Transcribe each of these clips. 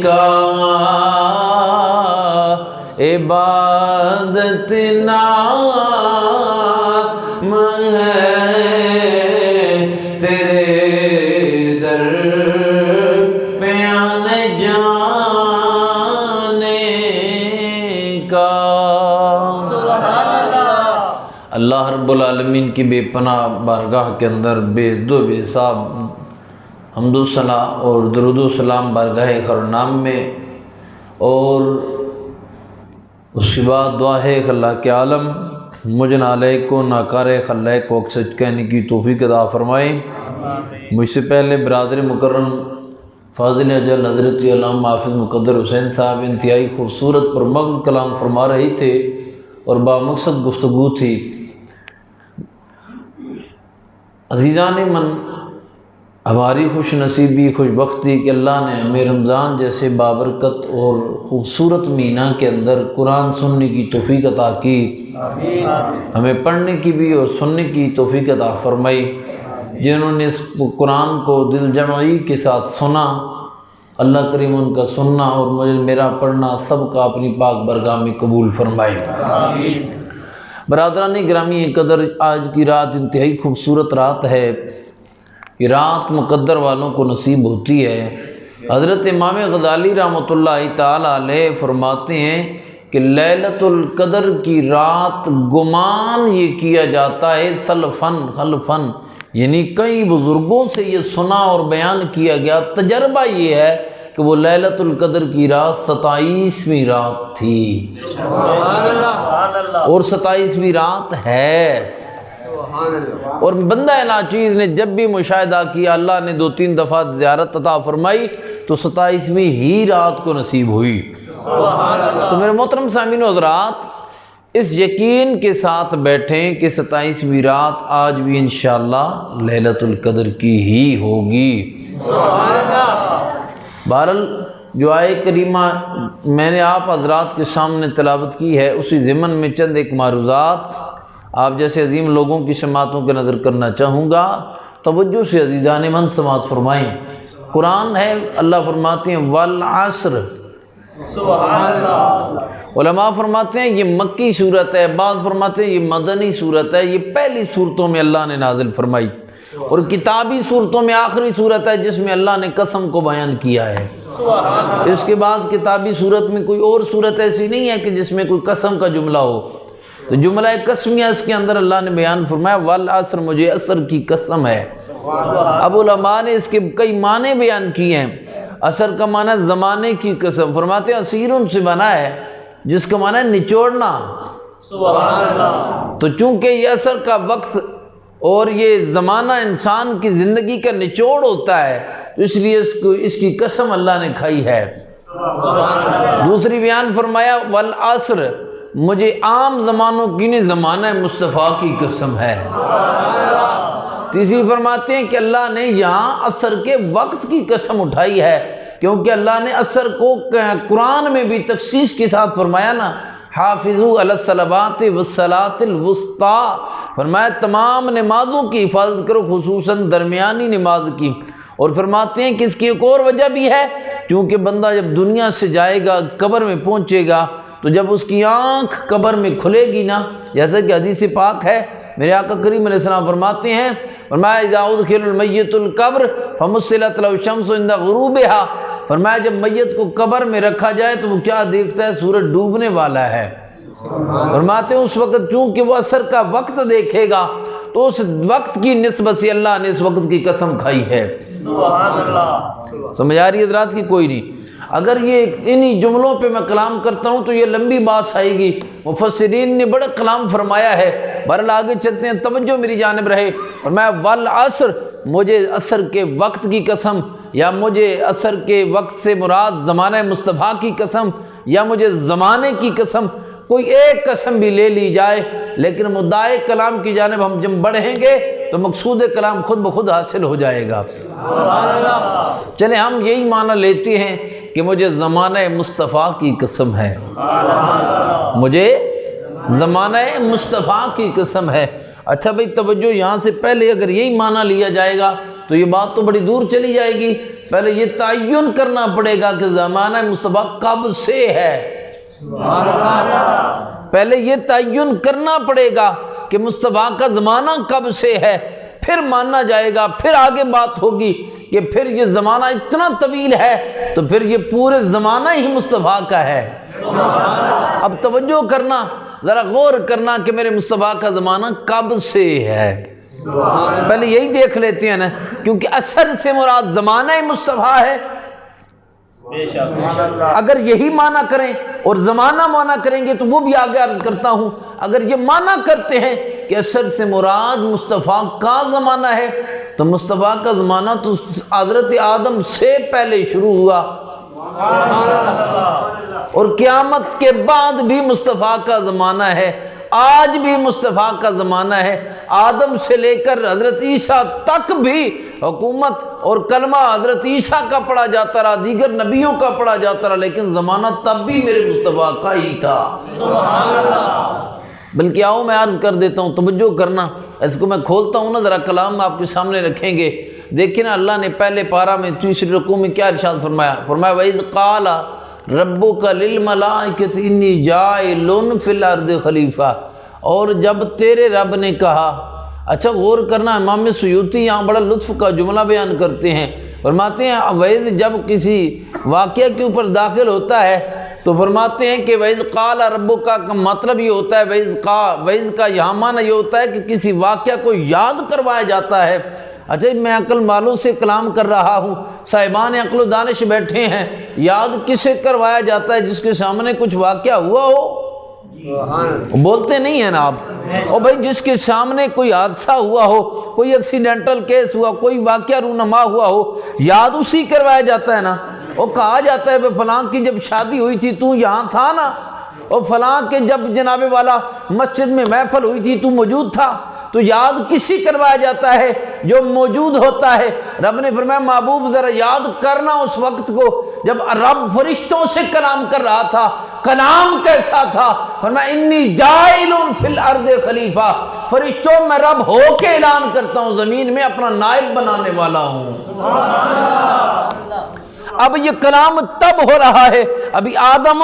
کا عبادت نام ہے تیرے در پہ آنے جانے کا۔ اللہ رب العالمین کی بے پناہ بارگاہ کے اندر بے حد و بے حساب حمد و ثنا اور درود و سلام بارگاہ خرنام میں، اور اس کے بعد دعا ہے کہ اللہ کے عالم مجھ نالائق کو ناکار خلائق کو سچ کہنے کی توفیق عطا فرمائے۔ مجھ سے پہلے برادر مکرم فاضل اجل حضرت علامہ حافظ مقدر حسین صاحب انتہائی خوبصورت پر مغز کلام فرما رہے تھے اور بامقصد گفتگو تھی۔ عزیزان من، ہماری خوش نصیبی خوش بختی کہ اللہ نے ہمیں رمضان جیسے بابرکت اور خوبصورت مہینہ کے اندر قرآن سننے کی توفیق عطا کی، ہمیں پڑھنے کی بھی اور سننے کی توفیق عطا فرمائی۔ جنہوں نے اس قرآن کو دل جمعی کے ساتھ سنا، اللہ کریم ان کا سننا اور مجھے میرا پڑھنا سب کا اپنی پاک برگاہ میں قبول فرمائے۔ برادران گرامی قدر، آج کی رات انتہائی خوبصورت رات ہے۔ یہ رات مقدر والوں کو نصیب ہوتی ہے۔ حضرت امام غزالی رحمۃ اللہ تعالی علیہ فرماتے ہیں کہ لیلۃ القدر کی رات گمان یہ کیا جاتا ہے سلفن خلفن، یعنی کئی بزرگوں سے یہ سنا اور بیان کیا گیا، تجربہ یہ ہے کہ وہ لیلۃ القدر کی رات 27ویں رات تھی اور 27ویں رات ہے۔ اور بندہ ناچیز نے جب بھی مشاہدہ کیا، اللہ نے 2-3 دفعہ زیارت عطا فرمائی تو 27ویں ہی رات کو نصیب ہوئی۔ تو میرے محترم سامعین و حضرات، اس یقین کے ساتھ بیٹھیں کہ 27ویں رات آج بھی انشاءاللہ لیلۃ القدر کی ہی ہوگی۔ بہرحال جو آیہ کریمہ میں نے آپ حضرات کے سامنے تلاوت کی ہے، اسی ضمن میں چند ایک معروضات آپ جیسے عظیم لوگوں کی سماعتوں کے نظر کرنا چاہوں گا۔ توجہ سے عزیزان من سماعت فرمائیں۔ قرآن ہے، اللہ فرماتے ہیں والعصر، سبحان اللہ۔ علماء فرماتے ہیں یہ مکی صورت ہے، بعض فرماتے ہیں یہ مدنی صورت ہے۔ یہ پہلی صورتوں میں اللہ نے نازل فرمائی، اور کتابی صورتوں میں آخری صورت ہے جس میں اللہ نے قسم کو بیان کیا ہے۔ اس کے بعد کتابی صورت میں کوئی اور صورت ایسی نہیں ہے کہ جس میں کوئی قسم کا جملہ ہو، تو جملہ قسمیہ اس کے اندر اللہ نے بیان فرمایا والعصر، مجھے عصر کی قسم ہے۔ اب علماء نے اس کے کئی معنی بیان کیے ہیں۔ عصر کا معنی زمانے کی قسم، فرماتے ہیں عصیرن سے بنا ہے جس کا معنی ہے نچوڑنا۔ تو چونکہ یہ عصر کا وقت اور یہ زمانہ انسان کی زندگی کا نچوڑ ہوتا ہے، تو اس لیے اس کی قسم اللہ نے کھائی ہے۔ دوسری بیان فرمایا والعصر، مجھے عام زمانوں کی نہیں، زمانہ مصطفیٰ کی قسم ہے۔ تیسری فرماتے ہیں کہ اللہ نے یہاں عصر کے وقت کی قسم اٹھائی ہے، کیونکہ اللہ نے عصر کو قرآن میں بھی تخصیص کے ساتھ فرمایا نا، حافظوا علی الصلوات والصلاۃ الوسطیٰ، فرمایا تمام نمازوں کی حفاظت کرو، خصوصاً درمیانی نماز کی۔ اور فرماتے ہیں کہ اس کی ایک اور وجہ بھی ہے، کیونکہ بندہ جب دنیا سے جائے گا، قبر میں پہنچے گا، تو جب اس کی آنکھ قبر میں کھلے گی نا، جیسا کہ حدیث پاک ہے، میرے آقا کریم علیہ السلام فرماتے ہیں، فرمایا اذا ادخل المیت القبر فمثلت له الشمس عند غروبها، فرمایا جب میت کو قبر میں رکھا جائے تو وہ کیا دیکھتا ہے؟ سورج ڈوبنے والا ہے۔ فرماتے ہیں اس وقت چونکہ وہ عصر کا وقت دیکھے گا، تو اس وقت کی نسبت سے اللہ نے اس وقت کی قسم کھائی ہے۔ سبحان اللہ۔ سمجھ آ رہی ہے حضرات کی کوئی نہیں؟ اگر یہ انہی جملوں پہ میں کلام کرتا ہوں تو یہ لمبی بات آئے گی، مفسرین نے بڑا کلام فرمایا ہے۔ بہرحال آگے چلتے ہیں، توجہ میری جانب رہے۔ اور میں والعصر، مجھے عصر کے وقت کی قسم، یا مجھے عصر کے وقت سے مراد زمانہ مصطفیٰ کی قسم، یا مجھے زمانے کی قسم، کوئی ایک قسم بھی لے لی جائے، لیکن مدعا کلام کی جانب ہم جب بڑھیں گے تو مقصود کلام خود بخود حاصل ہو جائے گا۔ چلیں ہم یہی معنی لیتے ہیں کہ مجھے زمانہ مصطفیٰ کی قسم ہے، مجھے زمانہ مصطفیٰ کی قسم ہے۔ اچھا بھئی توجہ، یہاں سے پہلے اگر یہی معنی لیا جائے گا تو یہ بات تو بڑی دور چلی جائے گی۔ پہلے یہ تعین کرنا پڑے گا کہ زمانہ مصطفیٰ کب سے ہے، پہلے یہ تعین کرنا پڑے گا کہ مصطفیٰ کا زمانہ کب سے ہے، پھر مانا جائے گا، پھر آگے بات ہوگی کہ پھر یہ زمانہ اتنا طویل ہے تو پھر یہ پورے زمانہ ہی مصطفیٰ کا ہے۔ اب توجہ کرنا، ذرا غور کرنا کہ میرے مصطفیٰ کا زمانہ کب سے ہے، پہلے یہی دیکھ لیتے ہیں نا، کیونکہ اثر سے مراد زمانہ مصطفیٰ ہے۔ اگر یہی معنی کریں اور زمانہ معنی کریں گے تو وہ بھی آگے عرض کرتا ہوں، اگر یہ معنی کرتے ہیں کہ اثر سے مراد مصطفیٰ کا زمانہ ہے تو مصطفیٰ کا زمانہ تو حضرت آدم سے پہلے شروع ہوا، اور قیامت کے بعد بھی مصطفیٰ کا زمانہ ہے، آج بھی مصطفیٰ کا زمانہ ہے، آدم سے لے کر حضرت عیسیٰ تک بھی حکومت اور کلمہ حضرت عیسیٰ کا پڑھا جاتا رہا، دیگر نبیوں کا پڑھا جاتا رہا، لیکن زمانہ تب بھی میرے مصطفیٰ کا ہی تھا۔ بلکہ آؤ میں عرض کر دیتا ہوں، توجہ کرنا، اس کو میں کھولتا ہوں نا، ذرا کلام آپ کے سامنے رکھیں گے۔ دیکھیں نا، اللہ نے پہلے پارہ میں تیسری رکوع میں کیا ارشاد فرمایا؟ فرمایا وَإِذْ قَالَ رَبُّكَ لِلْمَلَائِكَةِ إِنِّي جَاعِلٌ فِي الْأَرْضِ خلیفہ، اور جب تیرے رب نے کہا، اچھا غور کرنا، امام سیوطی یہاں بڑا لطف کا جملہ بیان کرتے ہیں، فرماتے ہیں وَإِذْ جب کسی واقعہ کے اوپر داخل ہوتا ہے تو فرماتے ہیں کہ وَإِذْ قَالَ رَبُّكَ کا مطلب یہ ہوتا ہے، وَإِذْ کا یہاں معنی یہ ہوتا ہے کہ کسی واقعہ کو یاد کروایا جاتا ہے۔ اچھا میں عقل مالوں سے کلام کر رہا ہوں، صاحبان عقل و دانش بیٹھے ہیں، یاد کسے کروایا جاتا ہے؟ جس کے سامنے کچھ واقعہ ہوا ہو، بولتے نہیں ہیں نا آپ، اور بھائی جس کے سامنے کوئی حادثہ ہوا ہو، کوئی ایکسیڈنٹل کیس ہوا، کوئی واقعہ رونما ہوا ہو، یاد اسی کروایا جاتا ہے نا۔ وہ کہا جاتا ہے فلاں کی جب شادی ہوئی تھی تو یہاں تھا نا، اور فلاں کے جب جناب والا مسجد میں محفل ہوئی تھی تو موجود تھا، تو یاد کسی کروایا جاتا ہے جو موجود ہوتا ہے۔ رب نے فرمایا محبوب ذرا یاد کرنا اس وقت کو جب رب فرشتوں سے کلام کر رہا تھا، کلام کیسا تھا؟ فرمایا انی جاعل فی الارض خلیفہ، فرشتوں میں رب ہو کے اعلان کرتا ہوں زمین میں اپنا نائب بنانے والا ہوں۔ اب یہ کلام تب ہو رہا ہے، ابھی آدم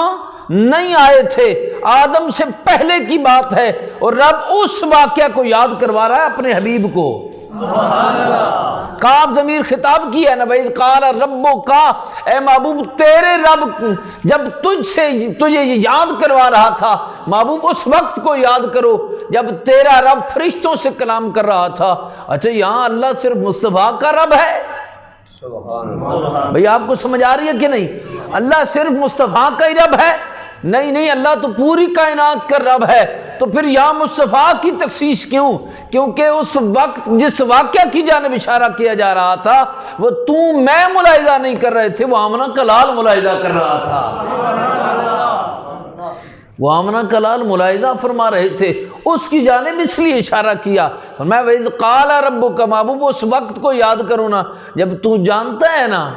نہیں آئے تھے، آدم سے پہلے کی بات ہے، اور رب اس واقعہ کو یاد کروا رہا ہے اپنے حبیب کو۔ کاف ضمیر خطاب کی ہے نا، بھائی قال ربک، اے محبوب تیرے رب جب تجھے یاد کروا رہا تھا، محبوب اس وقت کو یاد کرو جب تیرا رب فرشتوں سے کلام کر رہا تھا۔ اچھا یہاں اللہ صرف مصطفیٰ کا رب ہے؟ بھئی آپ کو سمجھ آ رہی ہے کہ نہیں؟ اللہ صرف مصطفیٰ کا ہی رب ہے؟ نہیں، اللہ تو پوری کائنات کا رب ہے۔ تو پھر یا مصطفیٰ کی تخصیص کیوں؟ کیونکہ اس وقت جس واقعہ کی جانب اشارہ کیا جا رہا تھا وہ میں ملاحظہ نہیں کر رہے تھے، وہ آمنہ کلال ملاحظہ کر رہا تھا، وہ آمنہ کلال ملاحظہ فرما رہے تھے، اس کی جانب اس لیے اشارہ کیا۔ میں وَإِذْ قَالَ رَبُّكَ، محبوب اس وقت کو یاد کرو نا جب تو جانتا ہے نا،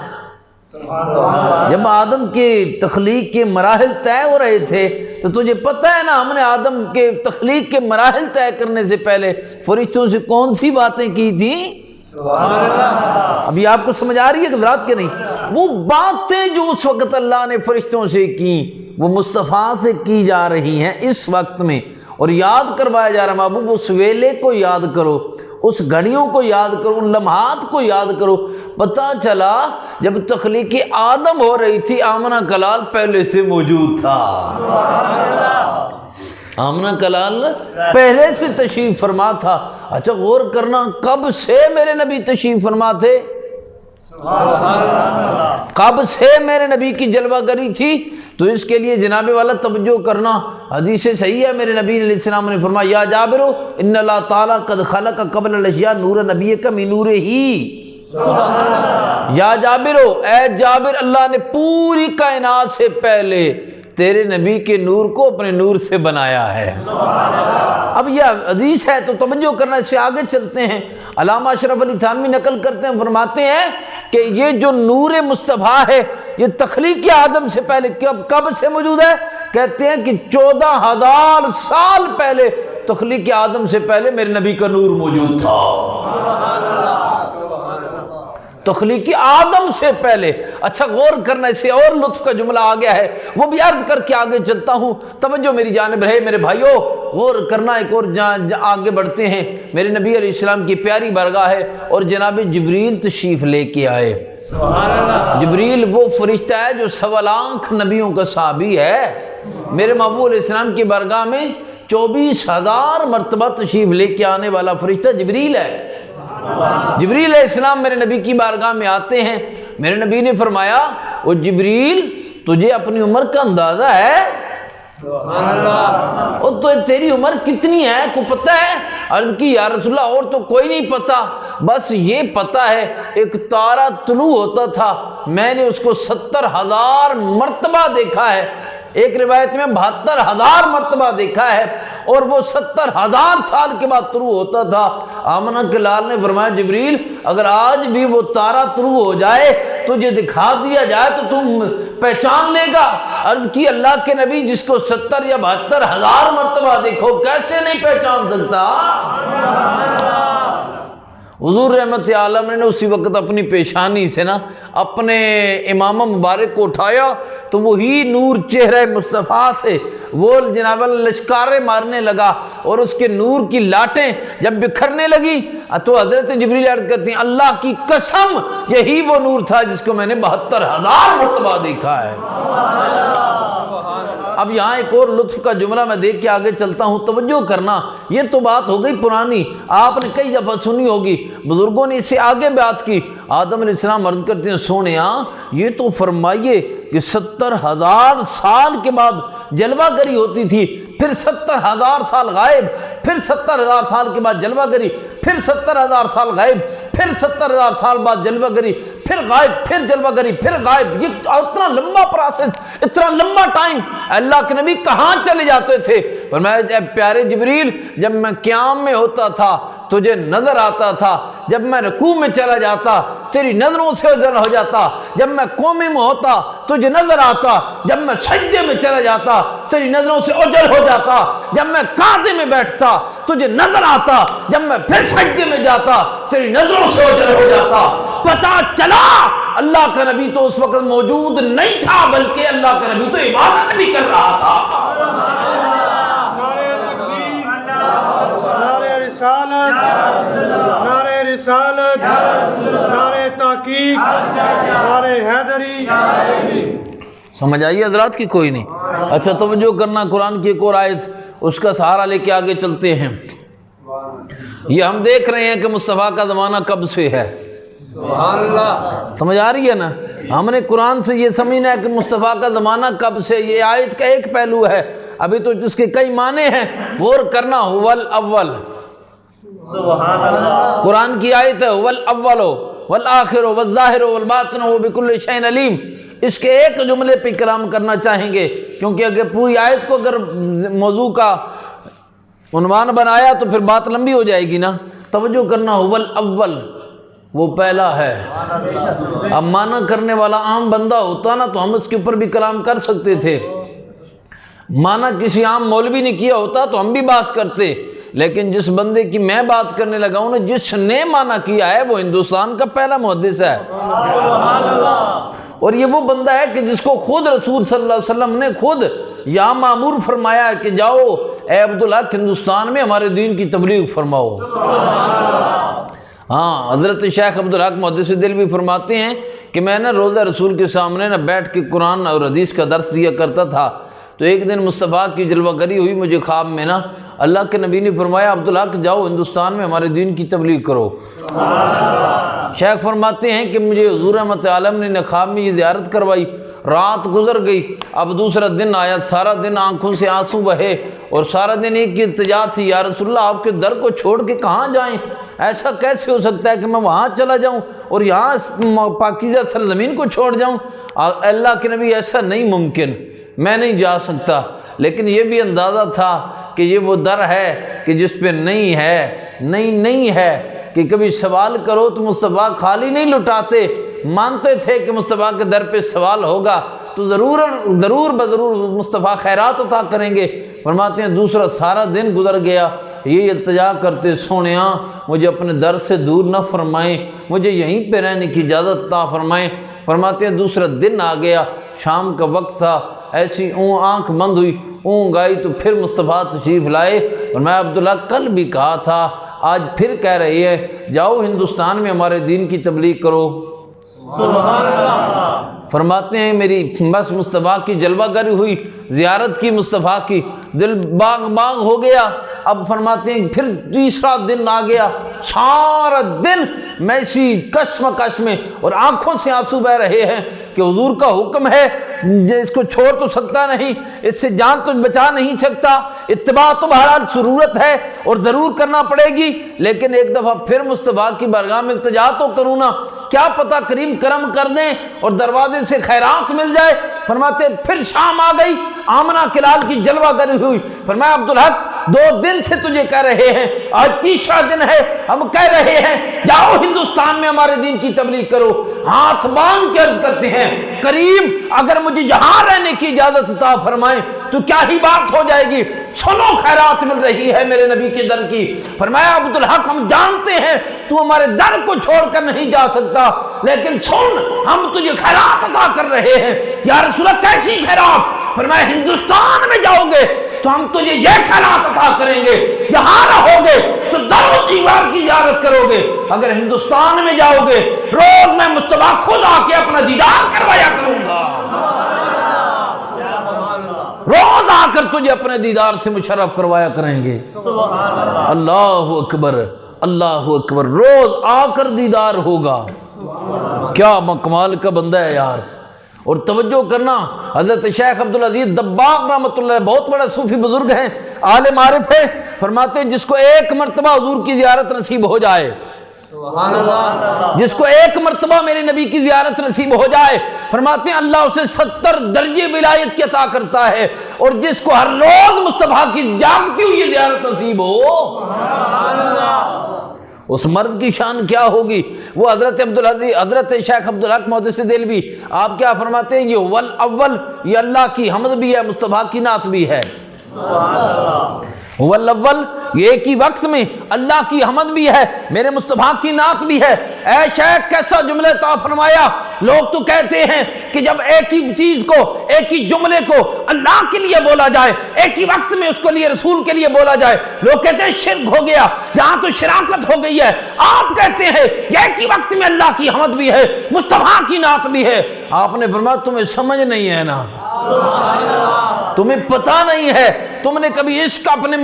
جب آدم کے تخلیق کے مراحل طے ہو رہے تھے تو تجھے پتہ ہے نا، ہم نے آدم کے تخلیق کے مراحل طے کرنے سے پہلے فرشتوں سے کون سی باتیں کی تھیں؟ ابھی آپ کو سمجھ آ رہی ہے حضرات کہ نہیں؟ وہ باتیں جو اس وقت اللہ نے فرشتوں سے کی وہ مصطفیٰ سے کی جا رہی ہیں اس وقت میں، اور یاد کروایا جا رہا ہے محبوب اس ویلے کو یاد کرو، اس گھڑیوں کو یاد کرو، ان لمحات کو یاد کرو۔ پتہ چلا جب تخلیق آدم ہو رہی تھی آمنہ کلال پہلے سے موجود تھا، آمنہ کلال پہلے سے تشریف فرما تھا۔ اچھا غور کرنا، کب سے میرے نبی تشریف فرما تھے؟ کب سے میرے نبی کی جلوہ گری تھی؟ تو اس کے لیے جناب والا توجہ کرنا، حدیث صحیح ہے، میرے نبی علیہ السلام نے فرمایا یا جابر ان اللہ تعالیٰ قد خلق قبل الاشیاء نور نبیک من نور ہی، یا جابر، اے جابر اللہ نے پوری کائنات سے پہلے تیرے نبی کے نور کو اپنے نور سے بنایا ہے۔ اب یہ حدیث ہے تو توجہ کرنا، اس سے آگے چلتے ہیں۔ علامہ اشرف علی تھانوی نقل کرتے ہیں، فرماتے ہیں کہ یہ جو نور مصطفیٰ ہے یہ تخلیق آدم سے پہلے کب سے موجود ہے؟ کہتے ہیں کہ 14,000 سال پہلے تخلیق آدم سے پہلے میرے نبی کا نور موجود تھا۔ تخلیقی آدم سے پہلے۔ اچھا غور کرنا، اس سے اور لطف کا جملہ آ گیا ہے، وہ بھی عرض کر کے آگے چلتا ہوں، توجہ میری جانب رہے میرے بھائیوں، غور کرنا۔ ایک اور آگے بڑھتے ہیں، میرے نبی علیہ السلام کی پیاری بارگاہ ہے اور جناب جبریل تشریف لے کے آئے۔ جبریل وہ فرشتہ ہے جو 1.25 لاکھ نبیوں کا صحابی ہے۔ میرے محبوب علیہ السلام کی بارگاہ میں 24,000 مرتبہ تشریف لے کے آنے والا فرشتہ جبریل ہے۔ جبریل علیہ السلام میرے نبی کی بارگاہ میں آتے ہیں، میرے نبی نے فرمایا، او جبریل تجھے اپنی عمر کا اندازہ ہے؟ او تو تیری عمر کتنی ہے کو پتہ ہے؟ عرض کی یا رسول اللہ اور تو کوئی نہیں پتا، بس یہ پتا ہے ایک تارہ طلوع ہوتا تھا، میں نے اس کو 70,000 مرتبہ دیکھا ہے، ایک روایت میں 72,000 مرتبہ دیکھا ہے، اور وہ 70,000 سال کے بعد طلوع ہوتا تھا۔ آمنہ کے لال نے فرمایا جبریل اگر آج بھی وہ تارہ طلوع ہو جائے تجھے دکھا دیا جائے تو تم پہچان لے گا؟ عرض کی اللہ کے نبی جس کو 70 یا 72,000 مرتبہ دیکھو کیسے نہیں پہچان سکتا؟ حضور رحمت عالم نے اسی وقت اپنی پیشانی سے نا اپنے امامہ مبارک کو اٹھایا تو وہی نور چہرہ مصطفیٰ سے وہ جناب لشکارے مارنے لگا، اور اس کے نور کی لاٹیں جب بکھرنے لگی تو حضرت جبریل عرض کرتی ہیں اللہ کی قسم یہی وہ نور تھا جس کو میں نے 72,000 مرتبہ دیکھا ہے۔ اب یہاں ایک اور لطف کا جملہ میں دیکھ کے آگے چلتا ہوں، توجہ کرنا، یہ تو بات ہو گئی پرانی، آپ نے کئی دفعہ سنی ہوگی، بزرگوں نے اس سے آگے بات کی۔ آدم علیہ السلام عرض کرتے ہیں سونیا یہ تو فرمائیے کہ 70,000 سال کے بعد جلوہ گری ہوتی تھی، پھر 70,000 سال غائب، پھر 70,000 سال کے بعد جلوہ گری، پھر 70,000 سال غائب، پھر 70,000 سال بعد جلوہ گری، پھر غائب، پھر جلوہ گری، پھر غائب، یہ اتنا لمبا پروسیس، اتنا لمبا ٹائم اللہ کے نبی کہاں چلے جاتے تھے؟ فرمایا پیارے جبریل جب میں قیام میں ہوتا تھا تجھے نظر آتا تھا، جب میں رکوع میں چلا جاتا تیری نظروں سے اوجھل ہو جاتا، جب میں قومے میں ہوتا تجھے نظر آتا، جب میں سجدے میں چلا جاتا تیری نظروں سے اوجھل ہو جاتا، جب میں قعدے میں بیٹھتا تجھے نظر آتا، جب میں پھر سجدے میں جاتا تیری نظروں سے اوجھل ہو جاتا۔ پتہ چلا اللہ کا نبی تو اس وقت موجود نہیں تھا بلکہ اللہ کا نبی تو عبادت بھی کر رہا تھا۔ نعرہ رسالت، نعرہ تحقیق، نعرہ حیدری۔ سمجھ آئیے حضرات کی کوئی نہیں؟ اچھا توجہ کرنا، قرآن کی ایک اور آیت اس کا سہارا لے کے آگے چلتے ہیں۔ یہ ہم دیکھ رہے ہیں کہ مصطفیٰ کا زمانہ کب سے ہے، سمجھ آ رہی ہے نا؟ ہم نے قرآن سے یہ سمجھنا ہے کہ مصطفیٰ کا زمانہ کب سے، یہ آیت کا ایک پہلو ہے، ابھی تو جس کے کئی معنی ہیں، غور کرنا۔ هو الاول، قرآن کی آیت ہے هو الاول والآخر والظاہر والباطن وبکل شیء علیم، اس کے ایک جملے پہ کلام کرنا چاہیں گے کیونکہ اگر پوری آیت کو اگر موضوع کا عنوان بنایا تو پھر بات لمبی ہو جائے گی نا۔ توجہ کرنا، هو الاول وہ پہلا ہے۔ اب معنی کرنے والا عام بندہ ہوتا نا تو ہم اس کے اوپر بھی کلام کر سکتے تھے، معنی کسی عام مولوی نے کیا ہوتا تو ہم بھی بات کرتے، لیکن جس بندے کی میں بات کرنے لگا ہوں جس نے معنی کیا ہے وہ ہندوستان کا پہلا محدث ہے، اور یہ وہ بندہ ہے کہ جس کو خود رسول صلی اللہ علیہ وسلم نے خود یا مامور فرمایا کہ جاؤ اے عبدالحق ہندوستان میں ہمارے دین کی تبلیغ فرماؤ۔ ہاں حضرت شیخ عبدالحق محدث دہلوی فرماتے ہیں کہ میں نے روضہ رسول کے سامنے نہ بیٹھ کے قرآن اور حدیث کا درس دیا کرتا تھا، تو ایک دن مصطفیٰ کی جلوہ گری ہوئی مجھے خواب میں نا، اللہ کے نبی نے فرمایا عبدالحق جاؤ ہندوستان میں ہمارے دین کی تبلیغ کرو۔ شیخ فرماتے ہیں کہ مجھے حضور رحمت عالم نے خواب میں یہ زیارت کروائی، رات گزر گئی، اب دوسرا دن آیا، سارا دن آنکھوں سے آنسو بہے اور سارا دن ایک کی التجا تھی، یا رسول اللہ آپ کے در کو چھوڑ کے کہاں جائیں؟ ایسا کیسے ہو سکتا ہے کہ میں وہاں چلا جاؤں اور یہاں پاکیزہ سرزمین کو چھوڑ جاؤں؟ اللہ کے نبی ایسا نہیں ممکن، میں نہیں جا سکتا، لیکن یہ بھی اندازہ تھا کہ یہ وہ در ہے کہ جس پہ نہیں ہے کہ کبھی سوال کرو تو مصطفیٰ خالی نہیں لٹاتے، مانتے تھے کہ مصطفیٰ کے در پہ سوال ہوگا تو ضرور بضرور مصطفیٰ خیرات عطا کریں گے۔ فرماتے ہیں دوسرا سارا دن گزر گیا، یہ التجا کرتے سونیا مجھے اپنے در سے دور نہ فرمائیں، مجھے یہیں پہ رہنے کی اجازت عطا فرمائیں۔ فرماتے ہیں دوسرا دن آ گیا، شام کا وقت تھا، ایسی آنکھ بند ہوئی، اونگ آئی تو پھر مصطفیٰ تشریف لائے۔ اور میں عبداللہ کل بھی کہا تھا، آج پھر کہہ رہی ہے جاؤ ہندوستان میں ہمارے دین کی تبلیغ کرو۔ سبحان اللہ۔ فرماتے ہیں میری بس مصطفیٰ کی جلوہ گری ہوئی، زیارت کی مصطفیٰ کی، دل باغ باغ ہو گیا۔ اب فرماتے ہیں پھر تیسرا دن آ گیا، سارا دن میں اسی کشمکش میں اور آنکھوں سے آنسو بہ رہے ہیں کہ حضور کا حکم ہے، اس کو چھوڑ تو سکتا نہیں، اس سے جان تو بچا نہیں سکتا، اتباع تو بہرحال ضرورت ہے اور ضرور کرنا پڑے گی، لیکن ایک دفعہ پھر مصطفیٰ کی بارگاہ میں التجا تو کروں نا، کیا پتہ کریم کرم کر دیں اور دروازے سے خیرات مل جائے۔ فرماتے پھر شام آ گئی، آمنہ کلال کی جلوہ گری ہوئی۔ فرمایا عبدالحق 2 دن سے تجھے کہہ رہے ہیں، آج تیسرا دن ہے، ہم کہہ رہے ہیں جاؤ ہندوستان میں ہمارے دین کی تبلیغ کرو۔ ہاتھ باندھ کے عرض کرتے ہیں کریم اگر مجھے یہاں رہنے کی اجازت عطا فرمائیں تو کیا ہی بات ہو جائے گی، سنو خیرات مل رہی ہے میرے نبی کے در کی۔ فرمایا عبدالحق ہم جانتے ہیں تو ہمارے در کو چھوڑ کر نہیں جا سکتا، لیکن سن ہم تجھے خیرات عطا کر رہے ہیں۔ یا رسول اللہ کیسی خیرات؟ فرمایا ہندوستان میں جاؤ گے تو ہم تجھے یہ خیرات عطا کریں گے، یہاں رہو گے تو در و دیوار کی زیارت کرو گے، اگر ہندوستان میں جاؤ گے روز میں مصطفیٰ خود آ کے اپنا دیدار کروایا کروں گا، روز آ کر تجھے اپنے دیدار سے مشرف کروایا کریں گے۔ اللہ اکبر اللہ اکبر، روز آ کر دیدار ہوگا، کیا کمال کا بندہ ہے یار۔ اور توجہ کرنا، حضرت شیخ عبدالعزیز دباغ رحمۃ اللہ بہت بڑا صوفی بزرگ ہیں، عالم عارف ہے، فرماتے ہیں جس کو ایک مرتبہ حضور کی زیارت نصیب ہو جائے، جس کو ایک مرتبہ میرے نبی کی زیارت نصیب ہو جائے، فرماتے ہیں اللہ اسے 70 درجے ولایت کی عطا کرتا ہے، اور جس کو ہر روز مصطفیٰ کی جاگتی ہوئی زیارت نصیب ہو، اس مرد کی شان کیا ہوگی۔ وہ حضرت عبدالعزیز حضرت شیخ عبدالحق محدث دہلوی آپ کیا فرماتے ہیں، یہ هو الاول، یہ اللہ کی حمد بھی ہے، مصطفیٰ کی نعت بھی ہے۔ هو الاول، یہ ایک ہی وقت میں اللہ کی حمد بھی ہے، میرے مصطفیٰ کی نعت بھی ہے۔ اے شیخ کیسا جملہ عطا فرمایا، لوگ تو کہتے ہیں کہ جب ایک ہی چیز کو، ایک ہی جملے کو اللہ کے لیے بولا جائے، ایک ہی وقت میں اس کو لیے رسول کے لیے بولا جائے، لوگ کہتے ہیں شرک ہو گیا، یہاں تو شراکت ہو گئی ہے۔ آپ کہتے ہیں یہ ایک ہی وقت میں اللہ کی حمد بھی ہے، مصطفیٰ کی نعت بھی ہے۔ آپ نے فرمایا تمہیں سمجھ نہیں ہے نا، تمہیں پتہ نہیں ہے، تم نے کبھی عشق اپنے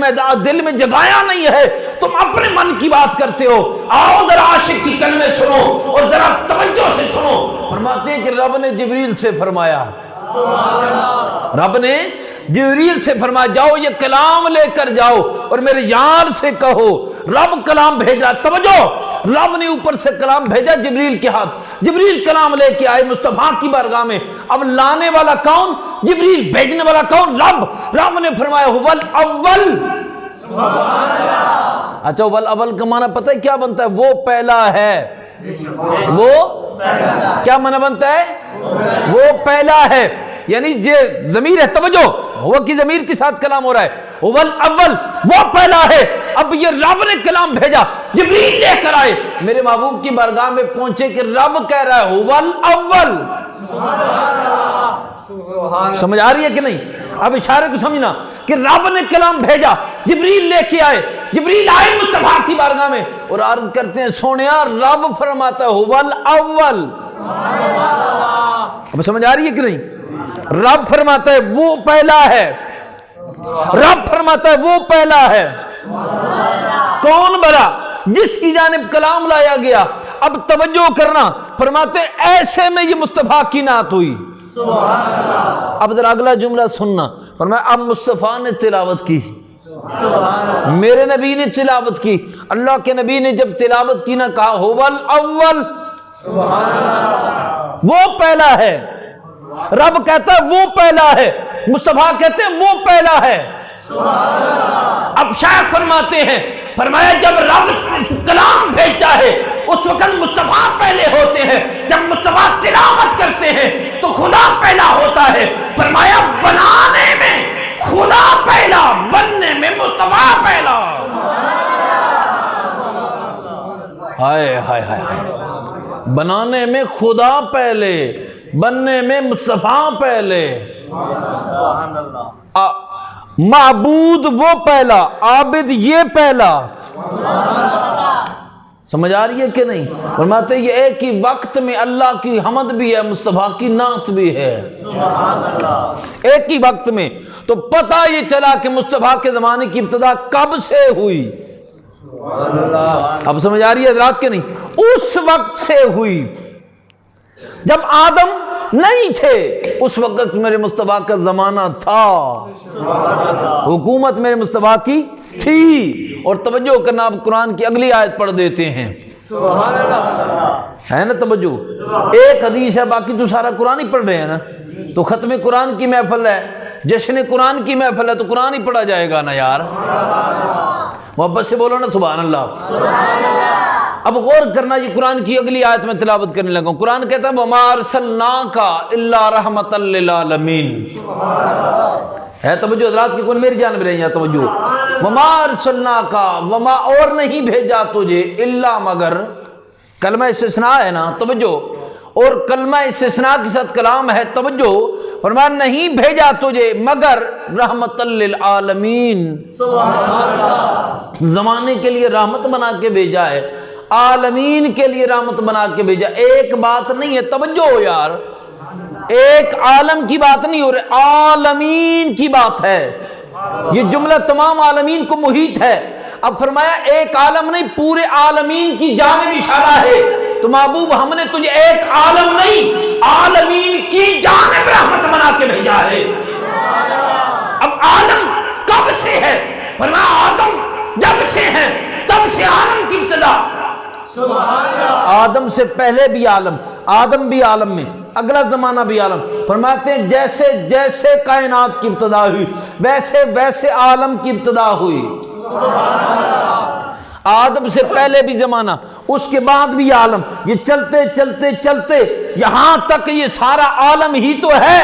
دل میں جگایا نہیں ہے، تم اپنے من کی بات کرتے ہو۔ آؤ ذرا عاشق کی کلمے سنو اور ذرا توجہ سے سنو۔ فرماتے ہیں کہ رب نے جبریل سے فرمایا، رب نے جبریل سے فرمایا جاؤ یہ کلام لے کر جاؤ اور میرے یار سے کہو، رب کلام بھیجا، توجہ، رب نے اوپر سے کلام بھیجا جبریل کے ہاتھ، جبریل کلام لے کے آئے مصطفیٰ کی بارگاہ میں۔ اب لانے والا کون؟ جبریل، بھیجنے والا کون؟ رب۔ رب نے فرمایا هو الاول، اچھا هو الاول کا معنی پتہ ہے کیا بنتا ہے؟ وہ پہلا ہے، وہ کیا معنی بنتا ہے؟ وہ پہلا ہے، یعنی یہ ضمیر ہے، توجہ، ہوا کی ضمیر کے ساتھ کلام ہو رہا ہے، هو الاول، وہ پہلا ہے۔ اب یہ رب نے کلام بھیجا، جبریل لے کر آئے، میرے محبوب کی بارگاہ میں پہنچے کہ رب کہہ رہا ہے هو الاول۔ سمجھ آ رہی ہے کہ نہیں؟ اب اشارے کو سمجھنا کہ رب نے کلام بھیجا، جبریل لے کے آئے، جبریل آئے مصطفیٰ کی بارگاہ میں اور عرض کرتے ہیں سونیا رب فرماتا ہے هو الاول۔ اب سمجھ آ رہی ہے کہ نہیں؟ رب فرماتا ہے وہ پہلا ہے، رب فرماتا ہے وہ پہلا ہے۔ کون بڑا؟ جس کی جانب کلام لایا گیا۔ اب توجہ کرنا، فرماتے ایسے میں یہ مصطفیٰ کی نعت ہوئی۔ اب ذرا اگلا جملہ سننا، فرمایا اب مصطفیٰ نے تلاوت کی، میرے نبی نے تلاوت کی، اللہ کے نبی نے جب تلاوت کی نہ کہا هو الاول، وہ پہلا ہے۔ رب کہتا ہے وہ پہلا ہے، مصطفیٰ کہتے ہیں وہ پہلا ہے۔ اب شیخ فرماتے ہیں، فرمایا جب رب کلام بھیجتا ہے اس وقت مصطفیٰ پہلے ہوتے ہیں، جب مصطفیٰ تلاوت کرتے ہیں تو خدا پہلا ہوتا ہے۔ فرمایا بنانے میں خدا پہلا، بننے میں مصطفیٰ پہلا۔ ہائے ہائے ہائے، بنانے میں خدا پہلے، بننے میں مصطفیٰ پہلے، معبود وہ پہلا، عابد یہ پہلا۔ سمجھ آ رہی ہے کہ نہیں؟ فرماتے یہ ایک ہی وقت میں اللہ کی حمد بھی ہے، مصطفیٰ کی نعت بھی ہے، ایک ہی وقت میں۔ تو پتہ یہ چلا کہ مصطفیٰ کے زمانے کی ابتدا کب سے ہوئی۔ اب سمجھ آ رہی ہے حضرات کہ نہیں؟ اس وقت سے ہوئی جب آدم نہیں تھے، اس وقت میرے مصطفیٰ کا زمانہ تھا، حکومت میرے مصطفیٰ کی تھی۔ اور توجہ کرنا، اب قرآن کی اگلی آیت پڑھ دیتے ہیں، ہے نا توجہ؟ ایک حدیث ہے، باقی تو سارا قرآن ہی پڑھ رہے ہیں نا، تو ختم قرآن کی محفل ہے، جشن قرآن کی محفل ہے، تو قرآن ہی پڑھا جائے گا نا یار، محبت سے بولو نا سبحان اللہ۔ اب غور کرنا، یہ قرآن کی اگلی آیت میں تلاوت کرنے لگا ہوں۔ قرآن کہتا ہے وَمَا أَرْسَلْنَاكَ إِلَّا رَحْمَةً لِلْعَالَمِينَ، ہے توجہ حضرات کی کون میری جانب رہے ہیں یا توجہ؟ وَمَا أَرْسَلْنَاكَ، وما اور نہیں بھیجا تجھے، الا مگر، کلمہ استثناء ہے نا توجہ، اور کلمہ استثناء کے ساتھ کلام ہے توجہ، فرمایا نہیں بھیجا تجھے مگر رحمت للعالمین، زمانے کے لیے رحمت بنا کے بھیجا ہے، عالمین کے لیے رحمت بنا کے بھیجا۔ ایک بات نہیں ہے، توجہ ہو یار، ایک عالم کی بات نہیں ہو رہی، عالمین کی بات ہے، یہ جملہ تمام عالمین کو محیط ہے۔ اب فرمایا ایک عالم نہیں، پورے عالمین کی جانب اشارہ ہے، تو محبوب ہم نے تجھے ایک عالم نہیں، عالمین کی جانب رحمت بنا کے بھیجا ہے۔ اب عالم کب سے ہے؟ فرمایا آدم جب سے ہے تب سے عالم کی ابتدا، آدم سے پہلے بھی عالم، آدم بھی عالم میں، اگلا زمانہ بھی عالم۔ فرماتے ہیں جیسے جیسے کائنات کی ابتدا ہوئی ویسے ویسے عالم کی ابتدا ہوئی، آدم سے پہلے بھی زمانہ، اس کے بعد بھی عالم، یہ چلتے چلتے چلتے یہاں تک یہ سارا عالم ہی تو ہے۔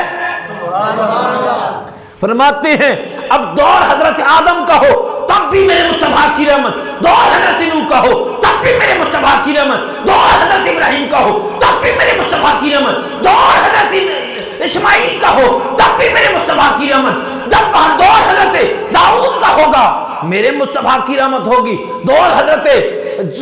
فرماتے ہیں اب دور حضرت آدم کا ہو تب بھی میرے مصطفیٰ کی رحمت، دور حضرت نوح کا ہو تب بھی میرے مصطفیٰ کی رحمت، دور حضرت ابراہیم کا ہو تب بھی میرے مصطفیٰ کی رحمت، دور حضرت اسماعیل کا ہو تب بھی میرے مصطفیٰ کی رحمت، جب دور حضرت داؤد کا ہوگا میرے مصطفیٰ کی رحمت ہوگی، دور حضرت